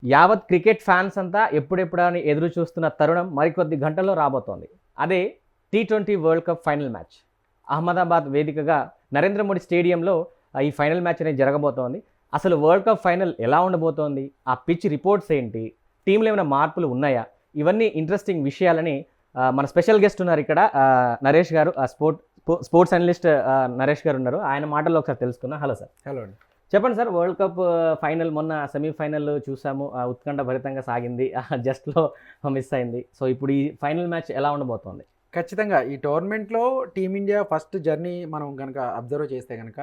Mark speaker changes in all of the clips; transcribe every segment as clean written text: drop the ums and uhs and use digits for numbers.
Speaker 1: యావత్ cricket fans అంతా ఎప్పుడెప్పుడా అని ఎదురు చూస్తున్న తరుణం మరికొద్ది గంటల్లో రాబోతోంది. అదే T20 world cup final match. Ahmedabad వేదికగా నరేంద్ర మోడీ స్టేడియంలో ఈ ఫైనల్ మ్యాచ్ అనేది జరగబోతోంది. అసలు వరల్డ్ కప్ ఫైనల్ ఎలా ఉండబోతోంది? ఆ పిచ్ రిపోర్ట్స్ ఏంటి? టీంలో ఏమైనా మార్పులు ఉన్నాయా? ఇవన్నీ ఇంట్రెస్టింగ్ విషయాలని మన స్పెషల్ గెస్ట్ ఉన్నారు ఇక్కడ, నరేష్ గారు, స్పోర్ట్స్ అనలిస్ట్ నరేష్ గారు ఉన్నారు. ఆయన మాటల్లో ఒకసారి తెలుసుకుందాం. Hello sir.
Speaker 2: హలో అండి.
Speaker 1: చెప్పండి సార్, వరల్డ్ కప్ ఫైనల్ మొన్న సెమీఫైనల్ చూసాము, ఉత్కంఠ భరితంగా సాగింది, జస్ట్లో మిస్ అయింది. సో ఇప్పుడు ఈ ఫైనల్ మ్యాచ్ ఎలా ఉండబోతోంది?
Speaker 2: ఖచ్చితంగా ఈ టోర్నమెంట్లో టీమిండియా ఫస్ట్ జర్నీ మనం కనుక అబ్జర్వ్ చేస్తే కనుక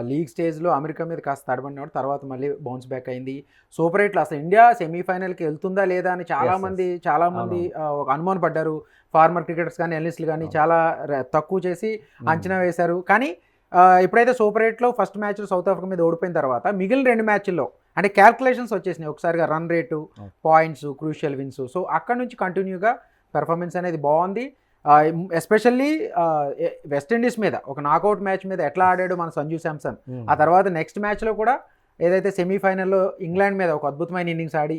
Speaker 2: లీగ్ స్టేజ్లో అమెరికా మీద కాస్త తడబడినాడు, తర్వాత మళ్ళీ బౌన్స్ బ్యాక్ అయింది. సూపర్ ఎయిట్లో అసలు ఇండియా సెమీఫైనల్కి వెళ్తుందా లేదా అని చాలామంది ఒక అనుమానం పడ్డారు. ఫార్మర్ క్రికెటర్స్ కానీ అనలిస్టులు కానీ చాలా తక్కువ చేసి అంచనా వేశారు. కానీ ఎప్పుడైతే సూపర్ ఎయిట్లో ఫస్ట్ మ్యాచ్లో సౌత్ ఆఫ్రికా మీద ఓడిపోయిన తర్వాత మిగిలిన 2 మ్యాచ్ల్లో అంటే క్యాల్కులేషన్స్ వచ్చేసినాయి ఒకసారిగా, run rate, points, crucial wins. So అక్కడ నుంచి కంటిన్యూగా పెర్ఫార్మెన్స్ అనేది బాగుంది. ఎస్పెషల్లీ వెస్టిండీస్ మీద ఒక నాకౌట్ మ్యాచ్ మీద ఎట్లా ఆడాడు మన సంజు శాంసన్, ఆ తర్వాత నెక్స్ట్ మ్యాచ్లో కూడా ఏదైతే సెమీఫైనల్లో ఇంగ్లాండ్ మీద ఒక అద్భుతమైన ఇన్నింగ్స్ ఆడి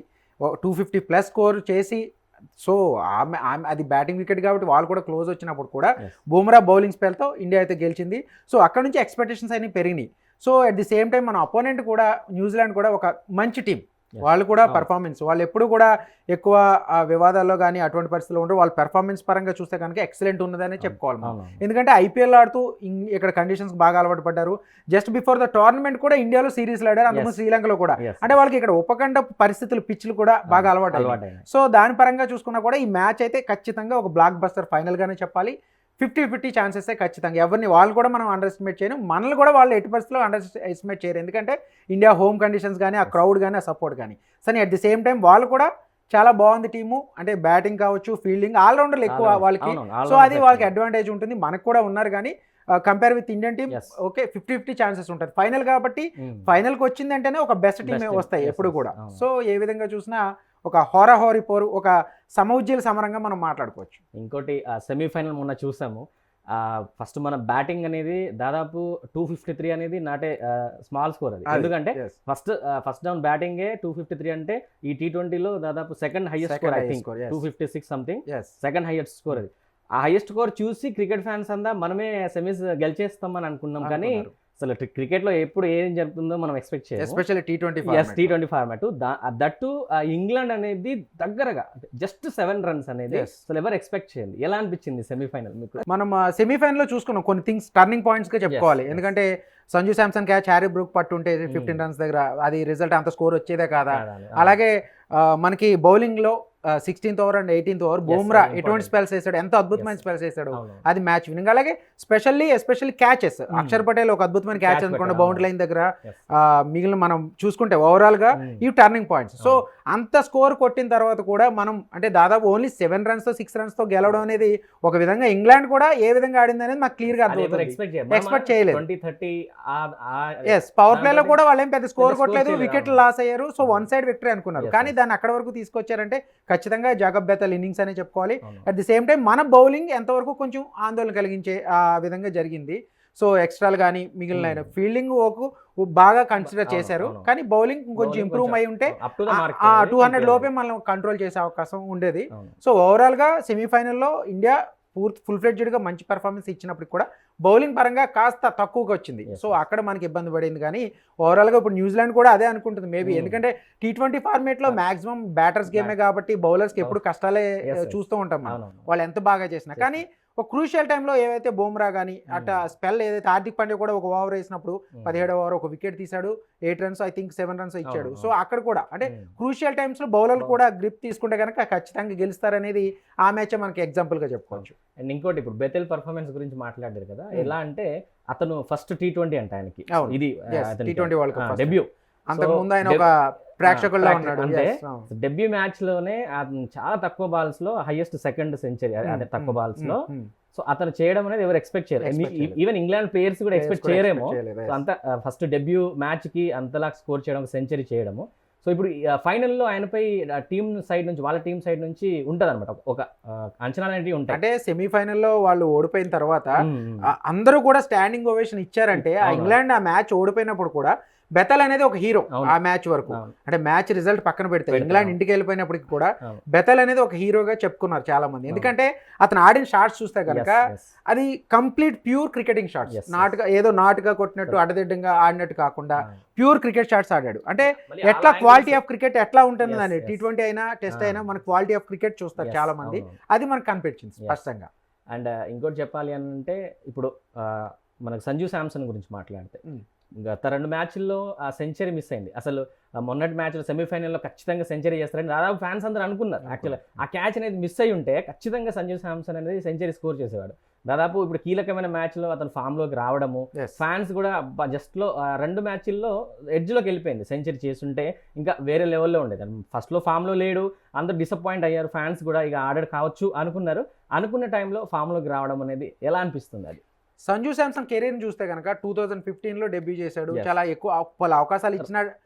Speaker 2: 250+ స్కోర్ చేసి, సో అది బ్యాటింగ్ వికెట్ కాబట్టి వాళ్ళు కూడా క్లోజ్ వచ్చినప్పుడు కూడా బుమ్రా బౌలింగ్ స్పెల్తో ఇండియా అయితే గెలిచింది. సో అక్కడ నుంచి ఎక్స్పెక్టేషన్స్ అన్ని పెరిగినాయి. So at the same time మన అపోనెంట్ కూడా న్యూజిలాండ్ కూడా ఒక మంచి టీం, వాళ్ళు కూడా పర్ఫార్మెన్స్, వాళ్ళు ఎప్పుడు కూడా ఎక్కువ వివాదాల్లో కానీ అటువంటి పరిస్థితుల్లో ఉండరు. వాళ్ళ పెర్ఫార్మెన్స్ పరంగా చూస్తే కనుక ఎక్సలెంట్ ఉన్నదనే చెప్పుకోవాలి మనం. ఎందుకంటే ఐపీఎల్ ఆడుతూ ఇక్కడ కండిషన్స్ బాగా అలవాటు పడ్డారు. జస్ట్ బిఫోర్ ద టోర్నమెంట్ కూడా ఇండియాలో సిరీస్లు ఆడారు, అందుకు శ్రీలంకలో కూడా. అంటే వాళ్ళకి ఇక్కడ ఉపఖండ పరిస్థితులు, పిచ్లు కూడా బాగా అలవాటు. సో దాని పరంగా చూసుకున్నా కూడా ఈ మ్యాచ్ అయితే ఖచ్చితంగా ఒక బ్లాక్ బస్టర్ ఫైనల్ గానే చెప్పాలి. 50-50 ఛాన్సెస్ ఖచ్చితంగా. ఎవరిని వాళ్ళు కూడా మనం అండర్ ఎస్టిమేట్ చేయను, మనల్ని కూడా వాళ్ళు ఎట్టి పరిస్థితుల్లో అండర్ ఎస్టిమేట్ చేయరు. ఎందుకంటే ఇండియా హోమ్ కండిషన్స్ కానీ, ఆ క్రౌడ్ కానీ, ఆ సపోర్ట్ కానీ. సరే అట్ ది సేమ్ టైం వాళ్ళు కూడా చాలా బాగుంది టీము. అంటే బ్యాటింగ్ కావచ్చు, ఫీల్డింగ్, ఆల్రౌండర్లు ఎక్కువ వాళ్ళకి. సో అది వాళ్ళకి అడ్వాంటేజ్ ఉంటుంది. మనకు కూడా ఉన్నారు కానీ compare with Indian team okay 50-50 chances ఉంటుంది. ఫైనల్ కాబట్టి ఫైనల్కి వచ్చిందంటేనే ఒక బెస్ట్ టీమే వస్తాయి ఎప్పుడు కూడా. సో ఏ విధంగా చూసినా ఒక హోరాహోరీ పోరు, ఒక సమఉజ్జీల సమరంగా మనం మాట్లాడుకోవచ్చు.
Speaker 1: ఇంకోటి సెమీఫైనల్ మొన్న చూసాము. ఫస్ట్ మన బ్యాటింగ్ అనేది దాదాపు 253 అనేది నాటే స్మాల్ స్కోర్ అది. ఎందుకంటే ఫస్ట్ డౌన్ బ్యాటింగే 253 అంటే ఈ టీ20లో దాదాపు second highest score, I think 256 something, second highest score అది. ఆ హైయెస్ట్ స్కోర్ చూసి క్రికెట్ ఫ్యాన్స్ అంతా మనమే సెమీస్ గెలిచేస్తామని అనుకున్నాం. కానీ అసలు క్రికెట్లో ఎప్పుడు ఏం జరుగుతుందో మనం ఎక్స్పెక్ట్ చేయాలి.
Speaker 2: Especially T20
Speaker 1: format, that England అనేది దగ్గరగా జస్ట్ 7 రన్స్ అనేది అసలు ఎవరు ఎక్స్పెక్ట్ చేయండి. ఎలా అనిపించింది సెమీఫైనల్ మీకు?
Speaker 2: మనం సెమీఫైనల్లో చూసుకున్నాం కొన్ని థింగ్స్, టర్నింగ్ పాయింట్స్గా చెప్పుకోవాలి. ఎందుకంటే Sanju Samson catch Harry Brook పట్టుంటే 15 రన్స్ దగ్గర అది రిజల్ట్ అంత స్కోర్ వచ్చేదే కాదా. అలాగే మనకి బౌలింగ్లో 16th over and 18th over Bumrah ఎటువంటి స్పెల్స్ వేసాడు, ఎంత అద్భుతమైన స్పెల్స్ వేసాడు, అది మ్యాచ్ వినింగ్. అలాగే ఎస్పెషల్లీ క్యాచెస్, అక్షర్ పటేల్ ఒక అద్భుతమైన క్యాచ్ అనుకోండి బౌండరీ లైన్ దగ్గర. మిగిలిన మనం చూసుకుంటే ఓవరాల్ గా ఈ టర్నింగ్ పాయింట్స్. సో అంత స్కోర్ కొట్టిన తర్వాత కూడా మనం అంటే దాదాపు ఓన్లీ 7 runs 6 runs తో గెలవడం అనేది ఒక విధంగా ఇంగ్లాండ్ కూడా ఏ విధంగా ఆడింది అనేది మాకు క్లియర్ గా అర్థమవుతుంది. ఎక్స్పెక్ట్ చేయలేదు. పవర్ ప్లే లో కూడా వాళ్ళు ఏం పెద్ద స్కోర్ కొట్టలేదు, వికెట్లు లాస్ అయ్యారు. సో 1 side విక్టరీ అనుకున్నారు. కానీ దాన్ని అక్కడ వరకు తీసుకొచ్చారంటే ఖచ్చితంగా జాకబ్ బెథెల్ ఇన్నింగ్స్ అనే చెప్పుకోవాలి. అట్ ది సేమ్ టైం మన బౌలింగ్ ఎంతవరకు కొంచెం ఆందోళన కలిగించే ఆ విధంగా జరిగింది. సో ఎక్స్ట్రాలు కానీ మిగిలిన ఫీల్డింగ్ బాగా కన్సిడర్ చేశారు. కానీ బౌలింగ్ కొంచెం ఇంప్రూవ్ అయి ఉంటే 200 లోపే మనం కంట్రోల్ చేసే అవకాశం ఉండేది. సో ఓవరాల్గా సెమీఫైనల్లో ఇండియా ఫుల్ ఫ్లెడ్జ్డ్గా మంచి పెర్ఫార్మెన్స్ ఇచ్చినప్పటికి కూడా బౌలింగ్ పరంగా కాస్త తక్కువగా వచ్చింది. సో అక్కడ మనకి ఇబ్బంది పడింది. కానీ ఓవరాల్గా ఇప్పుడు న్యూజిలాండ్ కూడా అదే అనుకుంటుంది మేబీ. ఎందుకంటే టీ20 ఫార్మేట్లో మాక్సిమం బ్యాటర్స్ గేమే కాబట్టి బౌలర్స్కి ఎప్పుడు కష్టాలే చూస్తూ ఉంటాం మనం, వాళ్ళు ఎంత బాగా చేసినా. కానీ ఒక క్రూషియల్ టైంలో ఏవైతే బుమ్రా కానీ అట్లా స్పెల్ ఏదైతే హార్దిక్ పాండ్యా కూడా ఒక ఓవర్ వేసినప్పుడు 17వ ఓవర్ ఒక వికెట్ తీశాడు, 8 runs ఐ థింక్ 7 runs ఇచ్చాడు. సో అక్కడ కూడా అంటే క్రూషియల్ టైమ్స్లో బౌలర్లు కూడా గ్రిప్ తీసుకుంటే కనుక ఖచ్చితంగా గెలుస్తారనేది ఆ మ్యాచ్ మనకి ఎగ్జాంపుల్గా చెప్పుకోవచ్చు.
Speaker 1: అండ్ ఇంకోటి ఇప్పుడు బెథెల్ పర్ఫార్మెన్స్ గురించి మాట్లాడారు కదా, ఎలా అంటే అతను ఫస్ట్ టీ20 అంట ఆయనకి, ఇది
Speaker 2: టీ20 వరల్డ్ కప్
Speaker 1: డెబ్యూ.
Speaker 2: అంతకుముందు ఆయన ఒక ప్రేక్షకుల్లో ఉన్నాడు.
Speaker 1: అంటే డెబ్యూ మ్యాచ్ లోనే చాలా తక్కువ బాల్స్ లో హైయెస్ట్ సెకండ్ సెంచరీ, అదే తక్కువ బాల్స్ లో. సో అతను చేయడం అనేది ఎవరు ఎక్స్పెక్ట్ చేయలేదు. ఈవెన్ ఇంగ్లాండ్ ప్లేయర్స్ కూడా ఎక్స్పెక్ట్ చేయరేమో. సో అంత ఫస్ట్ డెబ్యూ మ్యాచ్ కి అంతలా స్కోర్ చేయడం, సెంచరీ చేయడము. సో ఇప్పుడు ఫైనల్లో ఆయనపై టీమ్ సైడ్ నుంచి, వాళ్ళ టీం సైడ్ నుంచి ఉంటుంది అనమాట ఒక అంచనాలు అనేవి ఉంటాయి.
Speaker 2: అంటే సెమీఫైనల్లో వాళ్ళు ఓడిపోయిన తర్వాత అందరూ కూడా స్టాండింగ్ ఓవేషన్ ఇచ్చారంటే, ఆ ఇంగ్లాండ్ ఆ మ్యాచ్ ఓడిపోయినప్పుడు కూడా బెతల్ అనేది ఒక హీరో
Speaker 1: అవును.
Speaker 2: ఆ మ్యాచ్ వరకు.
Speaker 1: అవును.
Speaker 2: అంటే మ్యాచ్ రిజల్ట్ పక్కన పెడితే
Speaker 1: పెడతాం.
Speaker 2: ఇంగ్లాండ్ ఇంటికి వెళ్ళిపోయినప్పటికి కూడా
Speaker 1: అవును.
Speaker 2: బెతల్ అనేది ఒక హీరోగా చెప్పుకున్నారు చాలా మంది. ఎందుకంటే అతను ఆడిన షాట్స్ చూస్తే కనుక
Speaker 1: Yes, yes.
Speaker 2: అది complete pure cricketing shots.
Speaker 1: Yes, yes.
Speaker 2: నాటుగా కొట్టినట్టు అడ్డదిడ్డంగా ఆడినట్టు కాకుండా
Speaker 1: అవును.
Speaker 2: ప్యూర్ క్రికెట్ షాట్స్ ఆడాడు. అంటే
Speaker 1: మళ్ళీ
Speaker 2: ఎట్లా
Speaker 1: ఆ
Speaker 2: క్వాలిటీ
Speaker 1: angles-
Speaker 2: ఆఫ్ క్రికెట్ ఎట్లా ఉంటుంది
Speaker 1: Yes,
Speaker 2: అని
Speaker 1: yes.
Speaker 2: T20 అయినా టెస్ట్ అయినా
Speaker 1: Ah.
Speaker 2: మనకు క్వాలిటీ ఆఫ్ క్రికెట్ చూస్తారు
Speaker 1: Yes,
Speaker 2: చాలా మంది.
Speaker 1: అవును.
Speaker 2: అది మనకు కనిపించింది
Speaker 1: Yes.
Speaker 2: స్పష్టంగా.
Speaker 1: అండ్ ఇంకోటి చెప్పాలి అని అంటే ఇప్పుడు మనకు సంజు శాంసన్ గురించి మాట్లాడితే
Speaker 2: Mm.
Speaker 1: గత 2 మ్యాచ్ల్లో ఆ సెంచరీ మిస్ అయింది. అసలు మొన్నటి మ్యాచ్లో సెమీఫైనల్లో ఖచ్చితంగా సెంచరీ చేస్తారని దాదాపు ఫ్యాన్స్ అందరూ అనుకున్నారు. యాక్చువల్గా ఆ క్యాచ్ అనేది మిస్ అయ్యి ఉంటే ఖచ్చితంగా సంజు శాంసన్ అనేది సెంచరీ స్కోర్ చేసేవాడు. దాదాపు ఇప్పుడు కీలకమైన మ్యాచ్లో అతను ఫామ్లోకి రావడము,
Speaker 2: Yes.
Speaker 1: ఫ్యాన్స్ కూడా జస్ట్లో 2 మ్యాచ్ల్లో ఎడ్జ్లోకి వెళ్ళిపోయింది. సెంచరీ చేస్తుంటే ఇంకా వేరే లెవెల్లో ఉండేది. ఫస్ట్లో ఫామ్లో లేడు, అందరూ డిసప్పాయింట్ అయ్యారు. ఫ్యాన్స్ కూడా ఇక ఆడాడు కావచ్చు అనుకున్నారు. అనుకున్న టైంలో ఫామ్లోకి రావడం అనేది ఎలా అనిపిస్తుంది అది?
Speaker 2: సంజు శాంసన్ కెరీర్ చూస్తే కనుక 2015లో డెబ్యూ చేశాడు.
Speaker 1: Yes.
Speaker 2: చాలా ఎక్కువ పలు అవకాశాలు ఇచ్చినా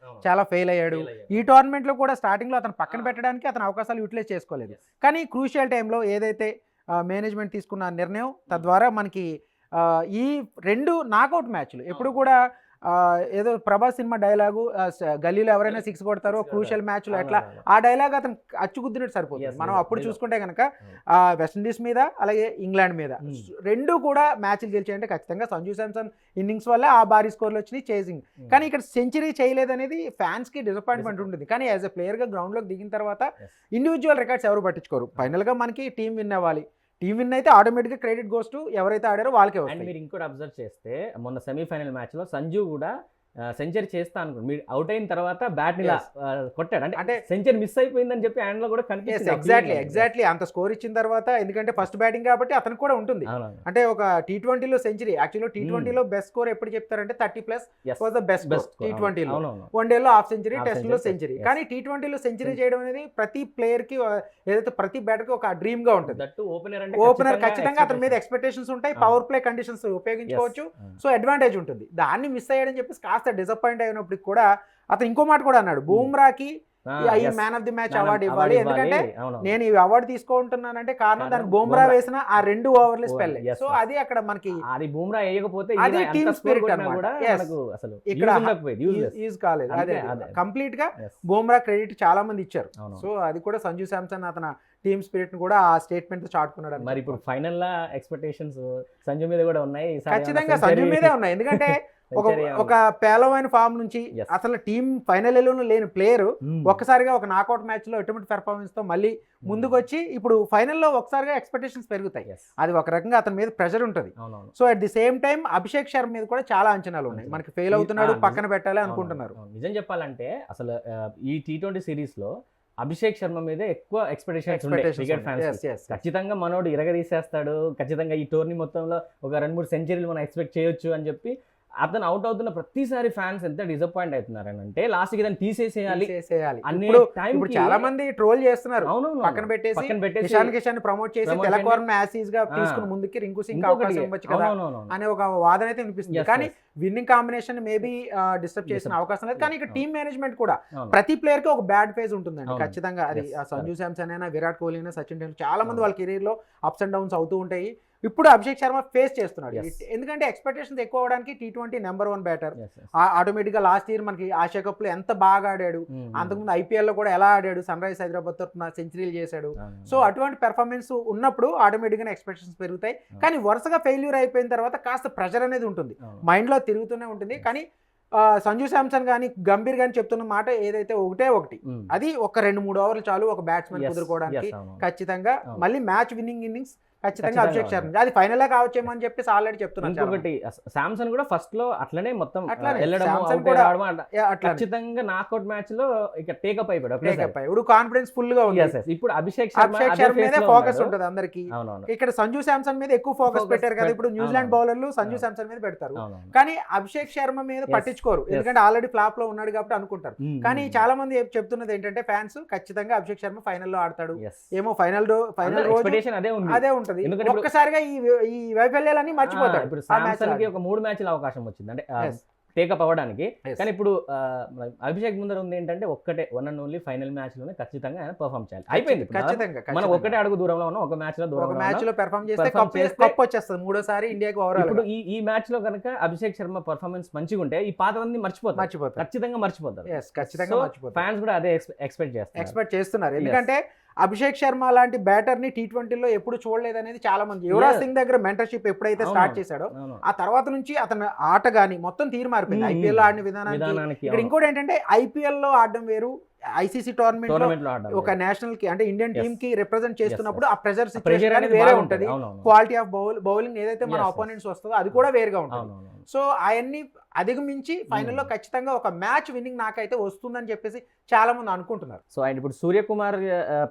Speaker 2: చాలా ఫెయిల్ అయ్యాడు. ఈ టోర్నమెంట్ లో కూడా స్టార్టింగ్ లో అతను పక్కన పెట్టడానికి అతను అవకాశాలు యూటిలైజ్ చేసుకోలేదు. కానీ క్రూషియల్ టైంలో ఏదైతే మేనేజ్మెంట్ తీసుకున్న నిర్ణయం తద్వారా మనకి ఈ 2 నాకౌట్ మ్యాచ్లు ఎప్పుడు కూడా ఏదో ప్రభాస్ సినిమా డైలాగు గల్లీలో ఎవరైనా 6 కొడతారో క్రూషియల్ మ్యాచ్లో ఎట్లా ఆ డైలాగ్ అతను అచ్చుగుద్దినట్టు సరిపోతుంది.
Speaker 1: Yes,
Speaker 2: మనం
Speaker 1: yes,
Speaker 2: అప్పుడు
Speaker 1: yes.
Speaker 2: చూసుకుంటే కనుక వెస్టిండీస్ మీద అలాగే ఇంగ్లాండ్ మీద 2 కూడా మ్యాచ్లు గెలిచాయంటే ఖచ్చితంగా సంజు శాంసన్ ఇన్నింగ్స్ వల్ల ఆ భారీ స్కోర్లు వచ్చినాయి చేసింగ్. కానీ ఇక్కడ సెంచరీ చేయలేదనేది ఫ్యాన్స్ కి డిసప్పాయింట్మెంట్ ఉంటుంది. కానీ యాజ్ ఎ ప్లేయర్ గా గ్రౌండ్ లోకి దిగిన తర్వాత ఇండివిజువల్ రికార్డ్స్ ఎవరు పట్టించుకోరు. ఫైనల్ గా మనకి టీం విన్ అవ్వాలి. టీం విన్ అయితే ఆటోమేటిక్గా క్రెడిట్ గోస్ టు ఎవరైతే ఆడారో వాళ్ళకే
Speaker 1: అండ్
Speaker 2: వస్తాయి.
Speaker 1: మీరు ఇంకోటి అబ్జర్వ్ చేస్తే మొన్న సెమీఫైనల్ మ్యాచ్లో సంజు కూడా సెంచరీ చేస్తా అనుకోండి, మీరు అవుట్ అయిన తర్వాత బ్యాట్ ఇలా కొట్టాడు. అంటే సెంచరీ మిస్ అయిపోయిందని చెప్పి ఆయనలో కూడా కనిపిస్తుంది.
Speaker 2: ఎగ్జాక్ట్లీ అంత స్కోర్ ఇచ్చిన తర్వాత ఎందుకంటే ఫస్ట్ బ్యాటింగ్ కాబట్టి అతనికి కూడా ఉంటుంది. అంటే ఒక T20లో సెంచరీ యాక్చువల్లీ T20లో బెస్ట్ స్కోర్ ఎప్పుడు చెప్తారంటే 30+ వాజ్ ద బెస్ట్ T20లో. వన్డేలో హాఫ్ సెంచరీ, టెస్ట్ లో సెంచరీ. కానీ T20లో సెంచరీ చేయడం అనేది ప్రతి ప్లేయర్ కి ఏదైతే ప్రతి బ్యాటర్ కి ఒక డ్రీమ్ గా ఉంటుంది. ఓపెనర్ ఖచ్చితంగా అతని మీద ఎక్స్పెక్టేషన్స్ ఉంటాయి. పవర్ ప్లే కండిషన్స్ ఉపయోగించుకోవచ్చు. సో అడ్వాంటేజ్ ఉంటుంది. దాన్ని మిస్ అయ్యాడని చెప్పేసి కాస్త డిసప్పాయింట్ అయినప్పటికి కూడా అతను ఇంకో మాట కూడా అన్నాడు, బూమ్రాకి ఈ man of the match award ఇవ్వాలి. ఎందుకంటే నేను ఈ అవార్డు తీసుకుంటున్నానంటే కారణం దానికి బూమ్రా వేసిన ఆ 2 ఓవర్లు స్పెల్. సో అది అక్కడ మనకి
Speaker 1: అది బూమ్రా వేయకపోతే
Speaker 2: అది టీమ్ స్పిరిట్ అన్నమాట. ఇక్కడ యూజ్ కాలేదు. అదే కంప్లీట్ గా బూమ్రా క్రెడిట్ చాలా మంది ఇచ్చారు. సో అది కూడా సంజు శాంసన్ అతను టీమ్ స్పిరిట్ ని కూడా ఆ స్టేట్మెంట్ తో చాటుకున్నాడు.
Speaker 1: మరి ఇప్పుడు ఫైనల్ లా ఎక్స్పెక్టేషన్స్ సంజు మీద కూడా ఉన్నాయి.
Speaker 2: ఖచ్చితంగా సంజు మీదే ఉన్నాయి. ఎందుకంటే ఒక పేలవమైన ఫామ్ నుంచి అసలు టీం ఫైనల్ లో లేని ప్లేయర్ ఒక్కసారిగా ఒక నాకౌట్ మ్యాచ్ లో ఎటువంటి పెర్ఫార్మెన్స్ తో మళ్ళీ ముందుకు వచ్చి ఇప్పుడు ఫైనల్లో ఒకసారిగా ఎక్స్పెక్టేషన్స్ పెరుగుతాయి. అది ఒక రకంగా అతని మీద ప్రెషర్ ఉంటుంది. So at the same time Abhishek Sharma మీద కూడా చాలా అంచనాలు ఉన్నాయి. మనకి ఫెయిల్ అవుతున్నాడు, పక్కన పెట్టాలి అనుకుంటున్నారు.
Speaker 1: నిజం చెప్పాలంటే అసలు ఈ T20 సిరీస్ లో అభిషేక్ శర్మ మీద ఎక్కువ ఎక్స్పెక్టేషన్స్ క్రికెట్ ఫ్యాన్స్. ఖచ్చితంగా మనోడు ఇరగదీసేస్తాడు, ఖచ్చితంగా ఈ టోర్నీ మొత్తంలో ఒక 2-3 సెంచరీలు మనం ఎక్స్పెక్ట్ చేయొచ్చు అని చెప్పి అతను అవుట్ అవుతున్న ప్రతిసారి ఫ్యాన్స్ ఎంత డిసప్పాయింట్ అవుతున్నారు అంటే లాస్ట్ కి దాన్ని తీసేసేయాలి.
Speaker 2: ఇప్పుడు చాలా మంది ట్రోల్ చేస్తున్నారు. పక్కన పెట్టేసి ఇషాన్ కిషన్ ప్రమోట్ చేసి తెలకోరం యాసిస్ గా తీసుకుని ముందుకి రింకు సింగ్ అవకాశం ఇవ్వచ్చు కదా అనే ఒక వాదన అయితే వినిపిస్తుంది. కానీ విన్నింగ్ కాంబినేషన్ మేబీ డిస్టర్బ్ చేసిన అవకాశం లేదు. కానీ ఇక్కడ టీమ్ మేనేజ్మెంట్ కూడా ప్రతి ప్లేయర్ కి ఒక బ్యాడ్ ఫేజ్ ఉంటుందండి ఖచ్చితంగా. అది సంజు శాంసన్ అయినా, విరాట్ కోహ్లీ అయినా, సచిన్ టెండూల్కర్, చాలా మంది వాళ్ళ కెరీర్ లో అప్స్ అండ్ డౌన్స్ అవుతూ ఉంటాయి. ఇప్పుడు అభిషేక్ శర్మ ఫేస్ చేస్తున్నాడు. ఎందుకంటే ఎక్స్పెక్టేషన్స్ ఎక్కువ అవడానికి T20 నెంబర్ 1 బ్యాటర్. ఆటోమేటిక్ గా లాస్ట్ ఇయర్ మనకి ఆసియా కప్ లో ఎంత బాగా ఆడాడు, అంతకుముందు IPL లో కూడా ఎలా ఆడాడు, సన్ రైజ్ హైదరాబాద్ తరఫున సెంచరీలు చేశాడు. సో అటువంటి పెర్ఫార్మెన్స్ ఉన్నప్పుడు ఆటోమేటిక్ గా ఎక్స్పెక్టేషన్స్ పెరుగుతాయి. కానీ వరుసగా ఫెయిల్యూర్ అయిపోయిన తర్వాత కాస్త ప్రెషర్ అనేది ఉంటుంది, మైండ్ లో తిరుగుతూనే ఉంటుంది. కానీ సంజు శాంసన్ కానీ గంభీర్ కానీ చెప్తున్న మాట ఏదైతే ఒకటి అది ఒక 2-3 ఓవర్లు చాలు ఒక బ్యాట్స్మెన్ కుదురుకోవడానికి. ఖచ్చితంగా మళ్ళీ మ్యాచ్ విన్నింగ్ ఇన్నింగ్స్ ఖచ్చితంగా అభిషేక్ శర్మ. అది ఫైనల్ గా కావచ్చేమో అని చెప్పేసి ఆల్రెడీ చెప్తున్నాను.
Speaker 1: ఇంకొకటి శాంసన్ కూడా ఫస్ట్ లో అట్లనే మొత్తం ఖచ్చితంగా నాకౌట్ మ్యాచ్ లో ఇక టేకప్ అయిపోయాడు.
Speaker 2: ఇప్పుడు కాన్ఫిడెన్స్ ఫుల్ గా ఉంది.
Speaker 1: ఇప్పుడు అభిషేక్
Speaker 2: శర్మ మీద ఫోకస్ ఉంటుంది అందరికి. ఇక్కడ సంజు శాంసన్ మీద ఎక్కువ ఫోకస్ పెట్టారు కదా. ఇప్పుడు న్యూజిలాండ్ బౌలర్లు సంజు శాంసన్ మీద పెడతారు, కానీ అభిషేక్ శర్మ మీద పట్టించుకోరు. ఎందుకంటే ఆల్రెడీ ఫ్లాప్ లో ఉన్నాడు కాబట్టి అనుకుంటారు. కానీ చాలా మంది చెప్తున్నది ఏంటంటే ఫ్యాన్స్ ఖచ్చితంగా అభిషేక్ శర్మ ఫైనల్లో ఆడతాడు ఏమో, ఫైనల్ రోజు అదే ఉంటుంది. ఒక్కసారిగా ఈ వైఫల్యాలన్నీ మర్చిపోతాడు.
Speaker 1: ఇప్పుడు శాంసన్ కి ఒక 3 మ్యాచ్ల అవకాశం వచ్చింది. అంటే టేకప్ అవ్వడానికి.
Speaker 2: Yes.
Speaker 1: కానీ ఇప్పుడు అభిషేక్ ముందర ఉంది ఏంటంటే ఒక్కటే one and only final match లోనే ఖచ్చితంగా ఆయన పర్ఫామ్ చేయాలి. అయిపోయింది ఇప్పుడు.
Speaker 2: ఖచ్చితంగా
Speaker 1: మనం ఒకటే అడుగు దూరంలో ఉన్నాం, ఒక మ్యాచ్ లో
Speaker 2: ఒక
Speaker 1: దూరంలో
Speaker 2: మ్యాచ్
Speaker 1: ఉన్నాం.
Speaker 2: లో పెర్ఫామ్ చేస్తే
Speaker 1: Perform చేస్తే
Speaker 2: కప్ వచ్చేస్తుంది మూడోసారి ఇండియాకి ఓవరాల్.
Speaker 1: ఇప్పుడు ఈ మ్యాచ్ లో కనుక అభిషేక్ శర్మ పర్ఫార్మెన్స్ మంచిగా ఉంటే ఈ పాతవన్నీ మర్చిపోతారు, ఖచ్చితంగా మర్చిపోతారు.
Speaker 2: ఖచ్చితంగా మర్చిపోతారు.
Speaker 1: ఫ్యాన్స్ కూడా అదే ఎక్స్పెక్ట్
Speaker 2: చేస్తున్నారు. ఎందుకంటే అభిషేక్ శర్మ లాంటి బ్యాటర్ ని T20లో ఎప్పుడు చూడలేదు అనేది చాలా మంది. యువరాజ్ సింగ్ దగ్గర మెంటర్షిప్ ఎప్పుడైతే స్టార్ట్ చేశాడో ఆ తర్వాత నుంచి అతని ఆట గానీ మొత్తం తీరు మారిపోయింది. ఐపీఎల్ లో ఆడిన విధానానికి. ఇక్కడ ఇంకోటి ఏంటంటే ఐపీఎల్ లో ఆడడం వేరు, ఐసీసీ టోర్నమెంట్ లో ఒక నేషనల్ కి అంటే ఇండియన్ టీమ్ కి రిప్రజెంట్ చేస్తున్నప్పుడు ఆ ప్రెజర్ సిచువేషన్ అనేది వేరే ఉంటది. క్వాలిటీ ఆఫ్ బౌలింగ్ ఏదైతే మన అపోనెంట్స్ వస్తుందో అది కూడా వేరుగా ఉంటుంది. సో అవన్నీ అధిగమించి ఫైనల్లో ఖచ్చితంగా ఒక మ్యాచ్ విన్నింగ్ నాకైతే వస్తుందని చెప్పేసి చాలా మంది అనుకుంటున్నారు.
Speaker 1: సో అండ్ ఇప్పుడు సూర్యకుమార్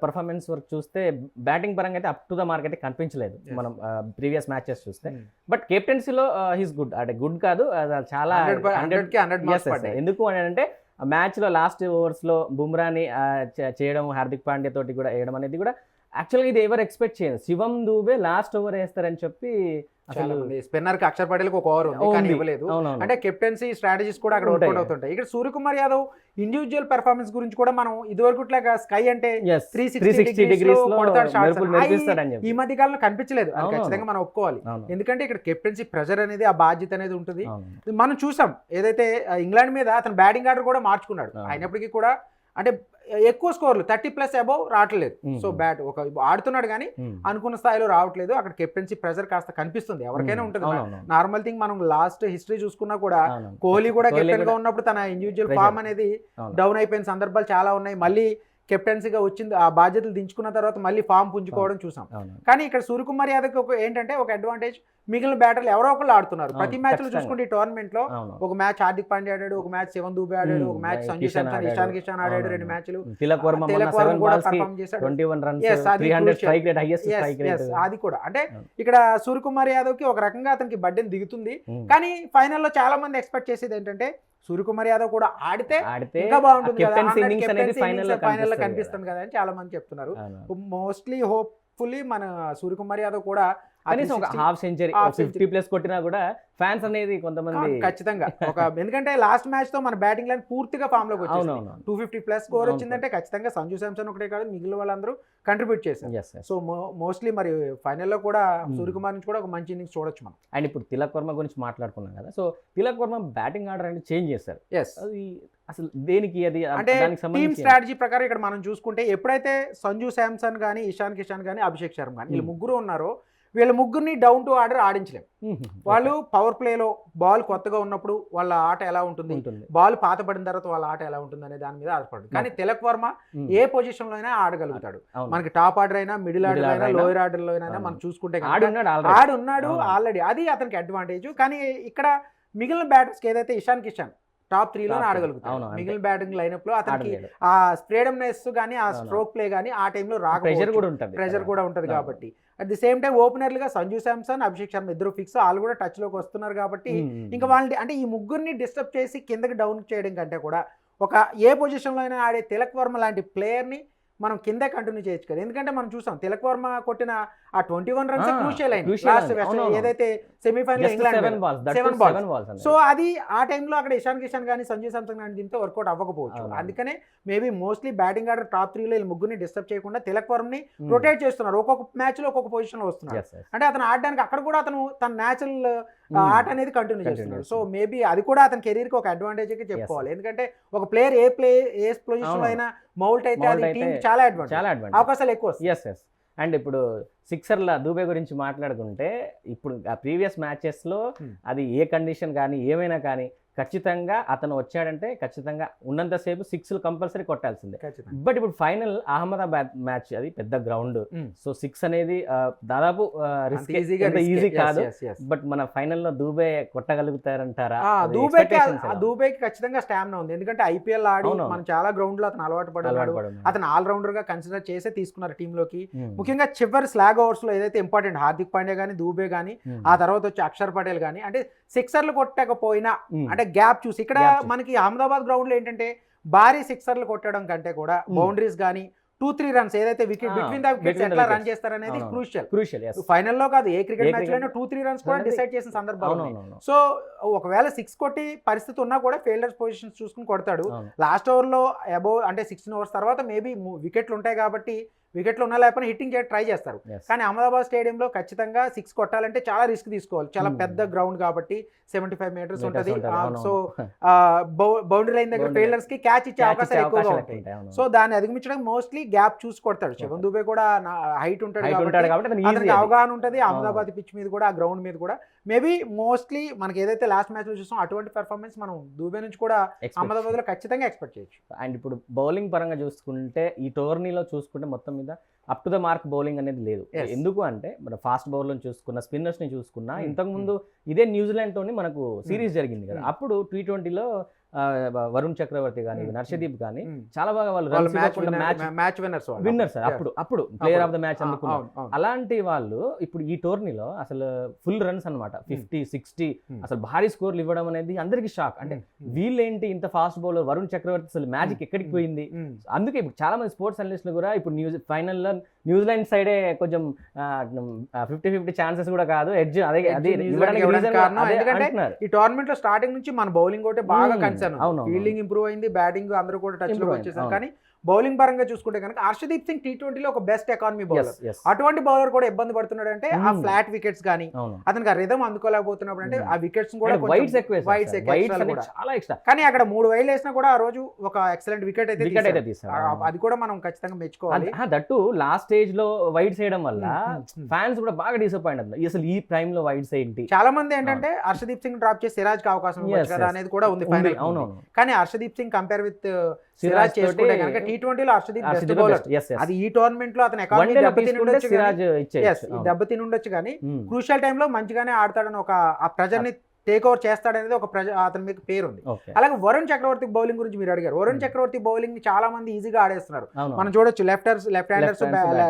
Speaker 1: పర్ఫార్మెన్స్ వరకు చూస్తే బ్యాటింగ్ పరంగా అయితే అప్ టు ద మార్క్ అయితే కనిపించలేదు మనం ప్రీవియస్ మ్యాచెస్ చూస్తే. బట్ కెప్టెన్సీలో హీస్ గుడ్, అంటే గుడ్ కాదు చాలా
Speaker 2: 100 మార్క్స్.
Speaker 1: ఎందుకు అని అంటే మ్యాచ్ లో లాస్ట్ ఓవర్స్ లో బుమ్రాని చేయడం, హార్దిక్ పాండ్యా తోటి కూడా వేయడం అనేది కూడా యాక్చువల్గా ఇది ఎవరు ఎక్స్పెక్ట్ చేయదు. శివం దూబే లాస్ట్ ఓవర్ వేస్తారని చెప్పి అసలు
Speaker 2: స్పిన్నర్ కి అక్షర్ పటేల్ కి ఒక ఓవర్ ఉంది కానీ ఇవ్వలేదు. అంటే కెప్టెన్సీ స్ట్రాటజీస్ కూడా అక్కడ వర్కౌట్ అవుతుంటాయి. ఇక్కడ సూర్యకుమార్ యాదవ్ ఇండివిజువల్ పెర్ఫార్మెన్స్ గురించి కూడా మనం ఇదివరకుట్లాగా స్కై అంటే 360 డిగ్రీస్ లో ఈ మధ్య కాలంలో కనిపించలేదు. అది ఖచ్చితంగా మనం ఒప్పుకోవాలి. ఎందుకంటే ఇక్కడ కెప్టెన్సీ ప్రెజర్ అనేది ఆ బాధ్యత అనేది ఉంటుంది. మనం చూసాం ఏదైతే ఇంగ్లాండ్ మీద అతను బ్యాటింగ్ ఆర్డర్ కూడా మార్చుకున్నాడు. అయినప్పటికీ కూడా అంటే ఎక్కువ స్కోర్లు 30+ అబౌవ్ రావట్లేదు. సో బ్యాట్ ఒక ఆడుతున్నాడు కానీ అనుకున్న స్థాయిలో రావట్లేదు. అక్కడ కెప్టెన్సీ ప్రెజర్ కాస్త కనిపిస్తుంది, ఎవరికైనా ఉంటుంది. నార్మల్ థింగ్ మనం లాస్ట్ హిస్టరీ చూసుకున్నా కూడా కోహ్లీ కూడా కెప్టెన్ గా ఉన్నప్పుడు తన ఇండివిజువల్ ఫామ్ అనేది డౌన్ అయిపోయిన సందర్భాలు చాలా ఉన్నాయి. మళ్ళీ కెప్టెన్సీగా వచ్చింది, ఆ బాధ్యతలు దించుకున్న తర్వాత మళ్ళీ ఫామ్ పుంజుకోవడం చూసాం. కానీ ఇక్కడ సూర్యకుమార్ యాదవ్ ఏంటంటే ఒక అడ్వాంటేజ్, మిగిలిన బ్యాటర్లు ఎవరో ఒకళ్ళు ఆడుతున్నారు. ప్రతి మ్యాచ్ లో చూసుకుంటే ఈ టోర్నమెంట్ లో ఒక మ్యాచ్ హార్దిక్ పాండ్యా ఆడాడు, ఒక మ్యాచ్ శివం దూబే ఆడాడు, ఒక మ్యాచ్ సంజు శాంసన్, ఇషాన్ కిషన్ ఆడాడు 2 మ్యాచ్లు.
Speaker 1: తిలక్ వర్మ కూడా పర్ఫామ్ చేశాడు, 21 runs, 300 strike rate, highest strike rate.
Speaker 2: అది కూడా అంటే ఇక్కడ సూర్యకుమార్ యాదవ్ కి ఒక రకంగా అతనికి బడ్డెన్ దిగుతుంది. కానీ ఫైనల్లో చాలా మంది ఎక్స్పెక్ట్ చేసేది ఏంటంటే సూర్యకుమార్ యాదవ్ కూడా ఆడితే ఇంకా బాగుంటుంది కదా, ఫైనల్ లో కనిపిస్తుంది కదా అని చాలా మంది చెప్తున్నారు. మోస్ట్లీ హోప్ఫుల్లీ మన సూర్యకుమార్ యాదవ్ కూడా
Speaker 1: కనీసం ఒక హాఫ్ సెంచరీ 50+ కొట్టినా కూడా ఫ్యాన్స్ అనేది కొంతమంది
Speaker 2: ఖచ్చితంగా ఒక ఎందుకంటే లాస్ట్ మ్యాచ్ తో మన బ్యాటింగ్ లైన్ పూర్తిగా ఫామ్ లోకి వచ్చింది. 250+ స్కోర్ వచ్చిందంటే ఖచ్చితంగా సంజు శాంసన్ ఒకటే కాదు మిగిలిన వాళ్ళందరూ కంట్రిబ్యూట్ చేశారు. సో మోస్ట్లీ మరి ఫైనల్లో కూడా సూర్యకుమార్ నుంచి కూడా ఒక మంచి ఇన్నింగ్స్ చూడొచ్చు మనం.
Speaker 1: అండ్ ఇప్పుడు తిలక్ వర్మ గురించి మాట్లాడుకున్నాం కదా, so Tilak Varma batting order అనేది చేంజ్ చేశారు. అది అసలు దేనికి? అది
Speaker 2: అంటే టీమ్ స్ట్రాటజీ ప్రకారం ఇక్కడ మనం చూసుకుంటే ఎప్పుడైతే సంజు శాంసన్ కానీ, ఇషాన్ కిషన్ కానీ, అభిషేక్ శర్మ కానీ వీళ్ళు ముగ్గురు ఉన్నారో వీళ్ళ ముగ్గురిని డౌన్ టు ఆర్డర్ ఆడించలేము. వాళ్ళు పవర్ ప్లేలో బాల్ కొత్తగా ఉన్నప్పుడు వాళ్ళ ఆట ఎలా ఉంటుంది, బాల్ పాత పడిన తర్వాత వాళ్ళ ఆట ఎలా ఉంటుంది అనే దాని మీద ఆధారపడుతుంది. కానీ తిలక్ వర్మ ఏ పొజిషన్ లో అయినా ఆడగలుగుతాడు. మనకి టాప్ ఆర్డర్ అయినా, మిడిల్ ఆర్డర్ అయినా, లోయర్ ఆర్డర్ లో అయినా మనం చూసుకుంటే ఆడున్నాడు ఆల్రెడీ, అది అతనికి అడ్వాంటేజ్. కానీ ఇక్కడ మిగిలిన బ్యాటర్స్కి ఏదైతే ఇషాన్ కిషన్ టాప్ 3 లోనే ఆడగలుగుతాడు. మిగిలిన బ్యాటింగ్ లైనప్ లో అతనికి ఆ స్ప్రేడమ్నెస్ కానీ, ఆ స్ట్రోక్ ప్లే కానీ ఆ టైంలో ప్రెషర్ కూడా ఉంటుంది. కాబట్టి అట్ ది సేమ్ టైం ఓపెనర్లుగా సంజు శాంసన్, అభిషేక్ శర్మ ఇద్దరు ఫిక్స్, వాళ్ళు కూడా టచ్ లోకి వస్తున్నారు. కాబట్టి ఇంకా వాళ్ళని అంటే ఈ ముగ్గురిని డిస్టర్బ్ చేసి కిందకి డౌన్ చేయడం కంటే కూడా ఒక ఏ పొజిషన్ లో అయినా ఆడే తిలక్ వర్మ లాంటి ప్లేయర్ ని మనం కింద కంటిన్యూ చేయొచ్చు కదా. ఎందుకంటే మనం చూసాం తిలక్ వర్మ కొట్టిన ఆ 21 రన్స్ క్రూషియల్ అయింది లాస్ట్ ఏదైతే సెమీఫైనల్ ఇంగ్లాండ్ 7 బాల్స్. సో అది ఆ టైంలో అక్కడ ఇషాన్ కిషన్ కానీ, సంజు శాంసన్ కానీ దీంతో వర్కౌట్ అవ్వకపోవచ్చు. అందుకనే maybe mostly batting order top 3 లో ముగ్గురిని డిస్టర్బ్ చేయకుండా తిలక్ వర్మని రొటేట్ చేస్తున్నారు. ఒక్కొక్క మ్యాచ్ లో ఒక్కొక్క పొజిషన్ లో వస్తున్నారు. అంటే అతను ఆడడానికి అక్కడ కూడా అతను తన న్యాచురల్ ఆట అనేది కంటిన్యూ చేస్తున్నాడు. సో మేబీ అది కూడా అతని కెరీర్ కి ఒక అడ్వాంటేజ్ చెప్పుకోవాలి. ఎందుకంటే ఒక ప్లేయర్ ఏ పొజిషన్ లో అయినా మౌల్ట్ అయితే అది టీమ్ చాలా అడ్వాంటేజ్, అవకాశాలు ఎక్కువ.
Speaker 1: అండ్ ఇప్పుడు సిక్సర్ల దూబే గురించి మాట్లాడుకుంటే ఇప్పుడు ఆ ప్రీవియస్ మ్యాచెస్లో అది ఏ కండిషన్ కానీ ఏమైనా కానీ ఖచ్చితంగా అతను వచ్చాడంటే ఖచ్చితంగా ఉన్నంతసేపు 6 కంపల్సరీ కొట్టాల్సిందే. బట్ ఇప్పుడు ఫైనల్ అహ్మదాబాద్ మ్యాచ్, అది పెద్ద గ్రౌండ్, సో 6 అనేది దాదాపు ఈజీ కాదు. బట్ మన ఫైనల్లో దూబే కొట్టగలుగుతారంటారా?
Speaker 2: దూబేకి ఖచ్చితంగా స్టామినా ఉంది. ఎందుకంటే ఐపీఎల్ ఆడి మనం చాలా గ్రౌండ్ లో అతను అలవాటు పడ్డాడు. అతను ఆల్రౌండర్ గా కన్సిడర్ చేసే తీసుకున్నారు టీమ్ లోకి. ముఖ్యంగా చివరి స్లాగ్ ఓవర్స్ లో ఏదైతే ఇంపార్టెంట్ హార్దిక్ పాండ్యా కానీ, దూబే కానీ, ఆ తర్వాత వచ్చి అక్షర్ పటేల్ కానీ, అంటే సిక్సర్లు కొట్టకపోయినా అంటే గ్యాప్ చూసి ఇక్కడ మనకి అహ్మదాబాద్ గ్రౌండ్ లో ఏంటంటే భారీ సిక్సర్లు కొట్టడం కంటే కూడా బౌండరీస్ కానీ 2-3 రన్స్ ఏదైతే wicket between the wickets
Speaker 1: between the
Speaker 2: ఎట్లా రన్
Speaker 1: wickets.
Speaker 2: చేస్తారనేది
Speaker 1: అవునవును.
Speaker 2: క్రూషియల్.
Speaker 1: క్రూషియల్ ఎస్
Speaker 2: ఫైనల్లో కాదు ఏ క్రికెట్
Speaker 1: ఏ
Speaker 2: మ్యాచ్
Speaker 1: cricket-
Speaker 2: లోనే 2-3 రన్స్ కూడా
Speaker 1: అనేది-
Speaker 2: డిసైడ్ చేసిన సందర్భాలు ఉన్నాయి.
Speaker 1: అవునవును
Speaker 2: సో ఒకవేళ 6 కొట్టి పరిస్థితి ఉన్నా కూడా ఫీల్డర్స్ పొజిషన్స్ చూసుకుని కొడతాడు.
Speaker 1: అవును
Speaker 2: లాస్ట్ ఓవర్లో అబౌవ్ అంటే 16 ఓవర్స్ తర్వాత మేబీ వికెట్లు ఉంటాయి కాబట్టి వికెట్లు ఉన్నా లేకపోతే హిట్టింగ్ ట్రై చేస్తారు.
Speaker 1: yes.
Speaker 2: కానీ అహ్మదాబాద్ స్టేడియంలో ఖచ్చితంగా 6 కొట్టాలంటే చాలా రిస్క్ తీసుకోవాలి. చాలా
Speaker 1: Hmm.
Speaker 2: పెద్ద గ్రౌండ్ కాబట్టి 75 మీటర్స్
Speaker 1: Meters
Speaker 2: ఉంటుంది.
Speaker 1: ఉంటది, అవునవును.
Speaker 2: సో బౌండరీ లైన్ దగ్గర
Speaker 1: Boundary
Speaker 2: ఫీల్డర్స్ కి క్యాచ్ ఇచ్చే
Speaker 1: Catch
Speaker 2: అవకాశాలు
Speaker 1: ఇచ్చే
Speaker 2: ఎక్కువగా
Speaker 1: అవకాశాలు
Speaker 2: ఉంటాయి.
Speaker 1: ఉంటాయి, అవును.
Speaker 2: సో దాన్ని అధిగమించడానికి మోస్ట్లీ గ్యాప్ చూసి కొడతాడు. శివన్ దుబే కూడా హైట్ ఉంటాడు
Speaker 1: Height
Speaker 2: కాబట్టి
Speaker 1: ఉంటాడు కాబట్టి అతను
Speaker 2: అతనికి
Speaker 1: easy అది.
Speaker 2: అవగాహన ఉంటుంది. అహ్మదాబాద్ పిచ్ మీద కూడా ఆ గ్రౌండ్ మీద కూడా మేబీ మోస్ట్లీ మనకి ఏదైతే లాస్ట్ మ్యాచ్ లో చూసాం అటువంటి పెర్ఫార్మెన్స్ మనం దుబే నుంచి కూడా
Speaker 1: Expect
Speaker 2: అహ్మదాబాద్ లో ఖచ్చితంగా ఎక్స్పెక్ట్ చేయొచ్చు.
Speaker 1: అండ్ ఇప్పుడు బౌలింగ్ పరంగా చూసుకుంటే ఈ టోర్నీలో చూసుకుంటే మొత్తం మీద up to the mark bowling అనేది లేదు.
Speaker 2: Yes.
Speaker 1: ఎందుకు అంటే మన ఫాస్ట్ బౌలర్ని చూసుకున్న స్పిన్నర్స్ ని చూసుకున్నా
Speaker 2: Hmm.
Speaker 1: ఇంతకు ముందు ఇదే న్యూజిలాండ్ తోని మనకు సిరీస్ జరిగింది కదా.
Speaker 2: Hmm.
Speaker 1: అప్పుడు T20లో వరుణ్ చక్రవర్తి కానీ హర్షదీప్ కానీ
Speaker 2: Hmm.
Speaker 1: చాలా బాగా వాళ్ళు
Speaker 2: వాళ్ళు
Speaker 1: runs ఇవ్వకుండా
Speaker 2: మ్యాచ్ విన్నర్స్
Speaker 1: విన్నర్ సార్. అప్పుడు ప్లేయర్ ఆఫ్ ద మ్యాచ్ అందుకున్నారు. అలాంటి వాళ్ళు ఇప్పుడు ఈ టోర్నీలో అసలు ఫుల్ రన్స్ అన్నమాట 50-60 అసలు భారీ స్కోర్లు ఇవ్వడం అనేది అందరికి షాక్. అంటే వీళ్ళేంటి ఇంత ఫాస్ట్ బౌలర్ వరుణ్ చక్రవర్తి అసలు మ్యాజిక్ ఎక్కడికి పోయింది. అందుకే ఇప్పుడు చాలా మంది స్పోర్ట్స్ అనలిస్టులు కూడా ఇప్పుడు ఫైనల్లో న్యూజిలాండ్ సైడే కొంచెం 50-50 ఛాన్సెస్ కూడా కాదు ఎడ్జ్ అదే ఇవ్వడానికి reason
Speaker 2: కారణం
Speaker 1: అదే
Speaker 2: ఎందుకంటే
Speaker 1: అంటున్నారు.
Speaker 2: ఈ టోర్నమెంట్ లో స్టార్టింగ్ నుంచి మన బౌలింగ్ ఒకటే బాగా కన్సర్న్.
Speaker 1: అవును,
Speaker 2: ఫీల్డింగ్ ఇంప్రూవ్ అయింది, బ్యాటింగ్ అందరూ కూడా టచ్ లో
Speaker 1: Improve
Speaker 2: వచ్చేసారు.
Speaker 1: అయింది,
Speaker 2: కానీ బౌలింగ్ పరంగా చూసుకుంటే కనుక హర్షదీప్ సింగ్ T20లో ఒక best economy bowler.
Speaker 1: Yes, yes.
Speaker 2: అటువంటి బౌలర్ కూడా ఇబ్బంది పడుతున్నాడు అంటే ఆ ఫ్లాట్ వికెట్స్ కానీ
Speaker 1: అవును.
Speaker 2: అతనికి ఆ రిథమ్ అందుకోలేకపోతున్నప్పుడు అంటే ఆ వికెట్స్ కూడా
Speaker 1: వైడ్స్ ఎక్కువ
Speaker 2: వైడ్స్ కూడా
Speaker 1: చాలా ఎక్స్ట్రా
Speaker 2: కానీ అక్కడ 3 వైడ్లు వేసినా కూడా ఆ రోజు ఒక ఎక్సలెంట్ వికెట్ అయితే
Speaker 1: వికెట్ అయితే
Speaker 2: తీశాడు.
Speaker 1: తీసారు.
Speaker 2: అది కూడా మనం ఖచ్చితంగా మెచ్చుకోవాలి.
Speaker 1: దట్టు లాస్ట్ స్టేజ్ లో వైడ్స్ వేయడం వల్ల ఫ్యాన్స్ కూడా బాగా డిసప్పాయింట్ అవుతుంది. అసలు ఈ ప్రైమ్ లో వైడ్స్ ఏంటి.
Speaker 2: చాలా మంది ఏంటంటే హర్షదీప్ సింగ్ డ్రాప్ చేసి సిరాజ్ కి అవకాశం ఇవ్వచ్చు కదా అనేది కూడా ఉంది ఫైనల్.
Speaker 1: అవునవును.
Speaker 2: కానీ హర్షదీప్ సింగ్ కంపేర్ విత్ సిరాజ్ చేసుకుంటే కనుక T20లో హర్షదీప్ బెస్ట్ బౌలర్. అది ఈ టోర్నమెంట్ లో అతను ఎకానమీ దెబ్బతిని ఉండొచ్చు కానీ క్రూషియల్ టైంలో మంచిగానే ఆడతాడని ఒక ఆ ప్రెజర్ ని టేక్ ఓవర్ చేస్తాడనేది ఒక అతని మీద పేరు ఉంది. అలాగే వరుణ్ చక్రవర్తి బౌలింగ్ గురించి మీరు అడిగారు. వరుణ్ చక్రవర్తి బౌలింగ్ ని చాలా మంది ఈజీగా ఆడేస్తున్నారు. మనం చూడొచ్చు లెఫ్ట్ హ్యాండర్స్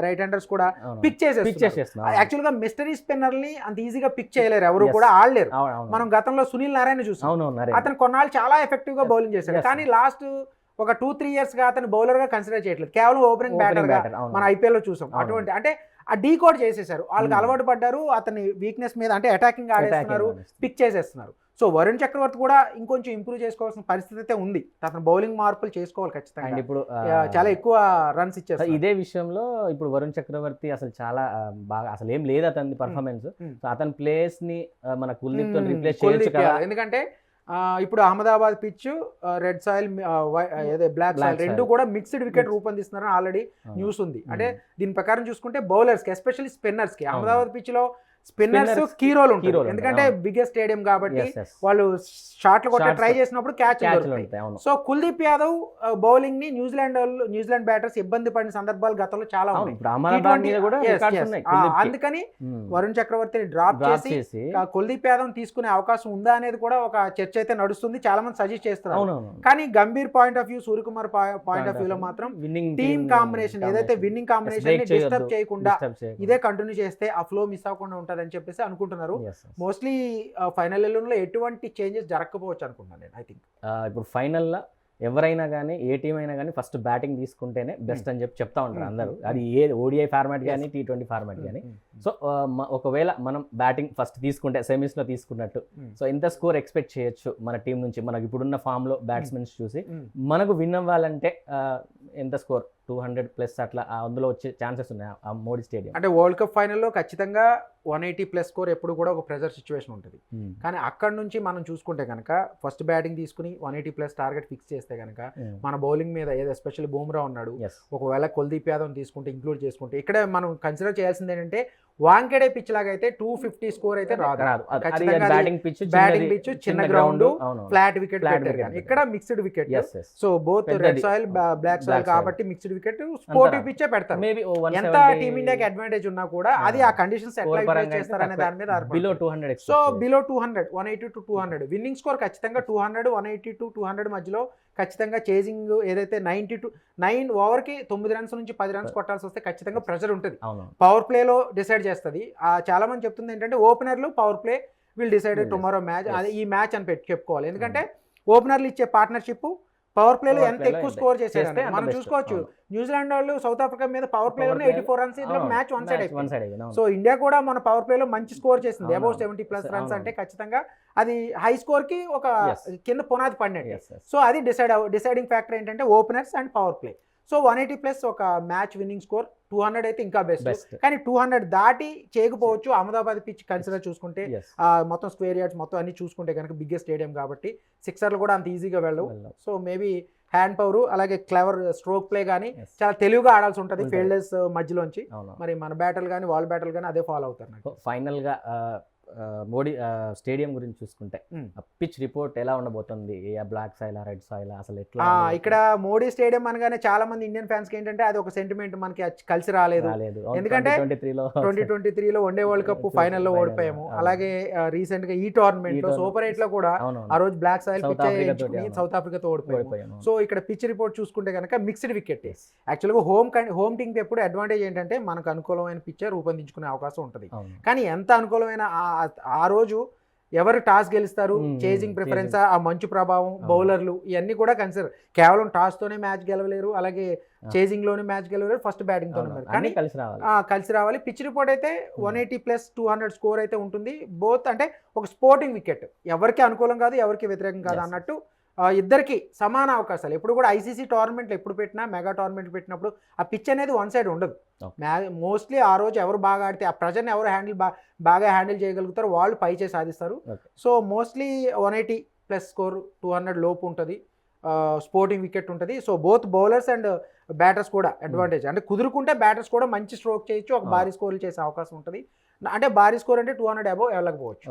Speaker 2: రైట్ హ్యాండర్స్ కూడా పిక్ చేసేస్తున్నారు. యాక్చువల్ గా మిస్టరీ స్పిన్నర్ ని అంత ఈజీగా పిక్ చేయలేరు, ఎవరు కూడా ఆడలేరు. మనం గతంలో సునీల్ నారాయణ చూసాం, అతను కొన్నాళ్ళు చాలా ఎఫెక్టివ్ గా బౌలింగ్ చేశాడు. కానీ లాస్ట్ ఒక 2-3 ఇయర్స్ గా అతను బౌలర్ గా కన్సిడర్ చేయట్లేదు, కేవలం ఓపెనింగ్ బ్యాటర్ గా మన IPL లో చూసాం. అటువంటి అంటే ఆ డీకోడ్ చేసేసారు, వాళ్ళకి అలవాటు పడ్డారు. అతని వీక్నెస్ మీద అంటే అటాకింగ్ ఆడేస్తున్నారు, పిక్ చేసేస్తున్నారు. సో వరుణ్ చక్రవర్తి కూడా ఇంకొంచెం ఇంప్రూవ్ చేసుకోవాల్సిన పరిస్థితి అయితే ఉంది. అతను బౌలింగ్ మార్పులు చేసుకోవాలి ఖచ్చితంగా.
Speaker 1: ఇప్పుడు
Speaker 2: చాలా ఎక్కువ రన్స్ ఇచ్చేస్తారు.
Speaker 1: ఇదే విషయంలో ఇప్పుడు వరుణ్ చక్రవర్తి అసలు చాలా బాగా అసలు ఏం లేదు అతని పర్ఫార్మెన్స్. అతని ప్లేస్ ని మన కుల్దీప్ తో రీప్లేస్ చేయొచ్చు కదా.
Speaker 2: ఎందుకంటే ఇప్పుడు Ahmedabad pitch red soil black soil రెండు కూడా మిక్స్డ్ వికెట్ రూపొందిస్తున్నారని ఆల్రెడీ న్యూస్ ఉంది. అంటే దీని ప్రకారం చూసుకుంటే బౌలర్స్ కి ఎస్పెషల్లీ స్పిన్నర్స్ కి అహ్మదాబాద్ పిచ్ లో స్పిన్నర్స్ కీ రోల్ ఉంటుంది. ఎందుకంటే బిగ్గెస్ట్ స్టేడియం కాబట్టి వాళ్ళు షాట్లు కొట్టే ట్రై చేసినప్పుడు క్యాచ్ దొరుకుతాయి. సో కుల్దీప్ యాదవ్ బౌలింగ్ ని న్యూజిలాండ్ బ్యాటర్స్ ఇబ్బంది పడిన సందర్భాలు గతంలో చాలా ఉన్నాయి. అందుకని వరుణ్ చక్రవర్తిని డ్రాప్ చేసి కుల్దీప్ యాదవ్ తీసుకునే అవకాశం ఉందా అనేది కూడా ఒక చర్చ అయితే నడుస్తుంది. చాలా మంది సజెస్ట్ చేస్తున్నారు. కానీ Gambhir point of view, Suryakumar point of view లో మాత్రం టీమ్ కాంబినేషన్ ఏదైతే విన్నింగ్ కాంబినేషన్ డిస్టర్బ్ చేయకుండా ఇదే కంటిన్యూ చేస్తే ఆ ఫ్లో మిస్ అవ్వకుండా ఉంటదని చెప్పేసి అనుకుంటున్నారు. మోస్ట్లీ ఫైనల్ ఎలెవెన్లో ఎటువంటి చేంజెస్ జరగకపోవచ్చు అనుకుంటున్నాను నేను. ఐ థింక్
Speaker 1: ఇప్పుడు ఫైనల్లో ఎవరైనా కానీ ఏ టీం అయినా కానీ ఫస్ట్ బ్యాటింగ్ తీసుకుంటేనే బెస్ట్ అని చెప్తా ఉంటారు అందరూ. అది ఏ ODI ఫార్మాట్ కానీ T20 ఫార్మాట్ కానీ. సో ఒకవేళ మనం బ్యాటింగ్ ఫస్ట్ తీసుకుంటే సెమీస్లో తీసుకున్నట్టు సో ఎంత స్కోర్ ఎక్స్పెక్ట్ చేయొచ్చు మన టీం నుంచి? మనకి ఇప్పుడున్న ఫామ్లో బ్యాట్స్మెన్స్ చూసి మనకు విన్ అవ్వాలంటే ఎంత స్కోర్ 200+ అట్లా అందులో వచ్చే ఛాన్సెస్ ఉన్నాయి ఆ మోడీ స్టేడియం.
Speaker 2: అంటే వరల్డ్ కప్ ఫైనల్లో ఖచ్చితంగా 180+ స్కోర్ ఎప్పుడు కూడా ఒక ప్రెజర్ సిచ్యువేషన్ ఉంటుంది. కానీ అక్కడ నుంచి మనం చూసుకుంటే కనుక ఫస్ట్ బ్యాటింగ్ తీసుకుని 180+ టార్గెట్ ఫిక్స్ చేస్తే కనుక మన బౌలింగ్ మీద ఏదో ఎస్పెషల్లీ బూమ్రా ఉన్నాడు, ఒకవేళ కుల్దీప్ యాదవ్ తీసుకుంటే ఇంక్లూడ్ చేసుకుంటే ఇక్కడ మనం కన్సిడర్ చేయాల్సింది ఏంటంటే వాంకెడే పిచ్ లాగా అయితే 250 స్కోర్ అయితే రాదు. బ్యాటింగ్ పిచ్ చిన్న గ్రౌండ్ ఫ్లాట్ వికెట్ ఇక్కడ mixed wicket. So both red soil black soil కాబట్టి మిక్స్డ్ వికెట్ స్పోర్టివ్ పిచ్చే పెడతారు. ఎంత టీమిండియాకి అడ్వాంటేజ్ ఉన్నా కూడా అది ఆ కండిషన్స్ ఎట్లా యూటిలైజ్ చేస్తారనే దాని మీద ఆధారపడి. So below 200 180 to 200 winnowing score ఖచ్చితంగా 200 180 to 200 మధ్యలో ఖచ్చితంగా చేజింగ్ ఏదైతే 9 ఓవర్కి 9 రన్స్ నుంచి 10 రన్స్ కొట్టాల్సి వస్తే ఖచ్చితంగా ప్రెషర్ ఉంటుంది. పవర్ ప్లేలో డిసైడ్ చేస్తుంది. చాలా మంది చెప్తుంది ఏంటంటే ఓపెనర్లు power play will decide tomorrow match. అది ఈ మ్యాచ్ అని చెప్పుకోవాలి. ఎందుకంటే ఓపెనర్లు ఇచ్చే పార్ట్నర్షిప్ పవర్ ప్లేలో
Speaker 1: Power
Speaker 2: ఎంత
Speaker 1: play లో
Speaker 2: ఎక్కువ
Speaker 1: ఎంత
Speaker 2: స్కోర్
Speaker 1: చేస్తే
Speaker 2: చేశారు
Speaker 1: అంత
Speaker 2: మనం
Speaker 1: best.
Speaker 2: చూసుకోవచ్చు.
Speaker 1: అవును.
Speaker 2: న్యూజిలాండ్ వాళ్ళు సౌత్ ఆఫ్రికా మీద పవర్ ప్లేలో
Speaker 1: Power play
Speaker 2: 84 రన్స్ ఇందులో
Speaker 1: అవును.
Speaker 2: మ్యాచ్ వన్ సైడ్
Speaker 1: Match
Speaker 2: అయిపోయింది.
Speaker 1: one side అయిపోయింది. అవును.
Speaker 2: సో ఇండియా కూడా మన పవర్ ప్లేలో మంచి స్కోర్ చేసింది,
Speaker 1: అవును,
Speaker 2: అబౌవ్
Speaker 1: అవును.
Speaker 2: 70+ రన్స్
Speaker 1: అవును.
Speaker 2: అంటే ఖచ్చితంగా అది హై స్కోర్ కి ఒక
Speaker 1: Yes.
Speaker 2: కింద పునాది పడినట్టు.
Speaker 1: Yes, yes.
Speaker 2: సో అది డిసైడింగ్ ఫ్యాక్టర్ ఏంటంటే openers and power play. So 180+ ఒక మ్యాచ్ విన్నింగ్ స్కోర్. 200 అయితే ఇంకా బెస్ట్,
Speaker 1: Best.
Speaker 2: కానీ 200 దాటి చేయకపోవచ్చు. అహ్మదాబాద్ పిచ్ కన్సిడర్ చూసుకుంటే
Speaker 1: Yes.
Speaker 2: మొత్తం స్క్వేర్ యార్డ్స్ మొత్తం అన్ని చూసుకుంటే కనుక బిగ్గెస్ట్ స్టేడియం కాబట్టి సిక్సర్లు కూడా అంత ఈజీగా వెళ్ళవు.
Speaker 1: వెళ్ళవు.
Speaker 2: సో మేబీ హ్యాండ్ పవర్ అలాగే క్లవర్ స్ట్రోక్ ప్లే కానీ
Speaker 1: Yes.
Speaker 2: చాలా తెలివిగా ఆడాల్సి ఉంటుంది
Speaker 1: ఉంటుంది.
Speaker 2: ఫీల్డర్స్ మధ్యలోంచి.
Speaker 1: అవును.
Speaker 2: మరి మన బ్యాటల్ కానీ వాళ్ళ బ్యాటల్ కానీ అదే ఫాలో అవుతారు నాకు.
Speaker 1: ఫైనల్ గా మోడీ స్టేడియం గురించి చూసుకుంటే
Speaker 2: Hmm.
Speaker 1: పిచ్ రిపోర్ట్ ఎలా ఉండబోతుంది? బ్లాక్ సాయిల్ రెడ్ సాయిల్ అసలు ఎట్లా
Speaker 2: ఇక్కడ మోడీ స్టేడియం అనగానే చాలా మంది ఇండియన్ ఫ్యాన్స్ కి ఏంటంటే అది ఒక సెంటిమెంట్, మనకి కలిసి రాలేదు. ఎందుకంటే 2023లో వన్డే వరల్డ్ కప్ ఫైనల్లో ఓడిపోయాము. అలాగే రీసెంట్ గా ఈ టోర్నమెంట్ లో సూపర్ 8 లో కూడా ఆ రోజు black soil
Speaker 1: South
Speaker 2: pitch
Speaker 1: Africa తోటి, అవును.
Speaker 2: సౌత్ ఆఫ్రికాతో ఓడిపోయాము.
Speaker 1: ఓడిపోయాము.
Speaker 2: సో ఇక్కడ పిచ్ రిపోర్ట్ చూసుకుంటే కనుక మిక్స్డ్ వికెట్.
Speaker 1: Yes.
Speaker 2: యాక్చువల్గా హోమ్ టీంకి ఎప్పుడు అడ్వాంటేజ్ ఏంటంటే మనకు అనుకూలమైన పిచ్ రూపొందించుకునే అవకాశం ఉంటుంది.
Speaker 1: అవును.
Speaker 2: కానీ ఎంత అనుకూలమైన ఆ రోజు ఎవరు టాస్ గెలుస్తారు, చేజింగ్ ప్రిఫరెన్స్, ఆ మంచు ప్రభావం, బౌలర్లు ఇవన్నీ కూడా కన్సిడర్. కేవలం టాస్ తోనే మ్యాచ్ గెలవలేరు, అలాగే చేజింగ్ లోనే మ్యాచ్ గెలవలేరు, ఫస్ట్ బ్యాటింగ్ తోనే.
Speaker 1: అవును.
Speaker 2: కానీ
Speaker 1: అన్నీ కలిసి రావాలి.
Speaker 2: కలిసి రావాలి. పిచ్ రిపోర్ట్ అయితే 180+ 200 స్కోర్ అయితే ఉంటుంది. బోత్ అంటే ఒక స్పోర్టింగ్ వికెట్, ఎవరికి అనుకూలం కాదు, ఎవరికి వ్యతిరేకం కాదు
Speaker 1: Yes.
Speaker 2: అన్నట్టు ఇద్దరికి సమాన అవకాశాలు. ఎప్పుడు కూడా ఐసీసీ టోర్నమెంట్లు ఎప్పుడు పెట్టినా, మెగా టోర్నమెంట్ పెట్టినప్పుడు ఆ పిచ్ అనేది వన్ సైడ్ ఉండదు. మోస్ట్లీ ఆ రోజు ఎవరు బాగా ఆడితే, ఆ ప్రజర్ని ఎవరు బాగా హ్యాండిల్ చేయగలుగుతారో వాళ్ళు పై చేసి సాధిస్తారు.
Speaker 1: Okay.
Speaker 2: సో మోస్ట్లీ 180+ స్కోర్, 200 లోపు ఉంటుంది, స్పోర్టింగ్ వికెట్ ఉంటుంది. So both bowlers and batters కూడా అడ్వాంటేజ్. అంటే కుదురుకుంటే బ్యాటర్స్ కూడా మంచి స్ట్రోక్ చేయొచ్చు, ఒక భారీ స్కోర్లు చేసే అవకాశం ఉంటుంది. అంటే భారీ స్కోర్ అంటే 200 అబోవ్ వెళ్ళకపోవచ్చు.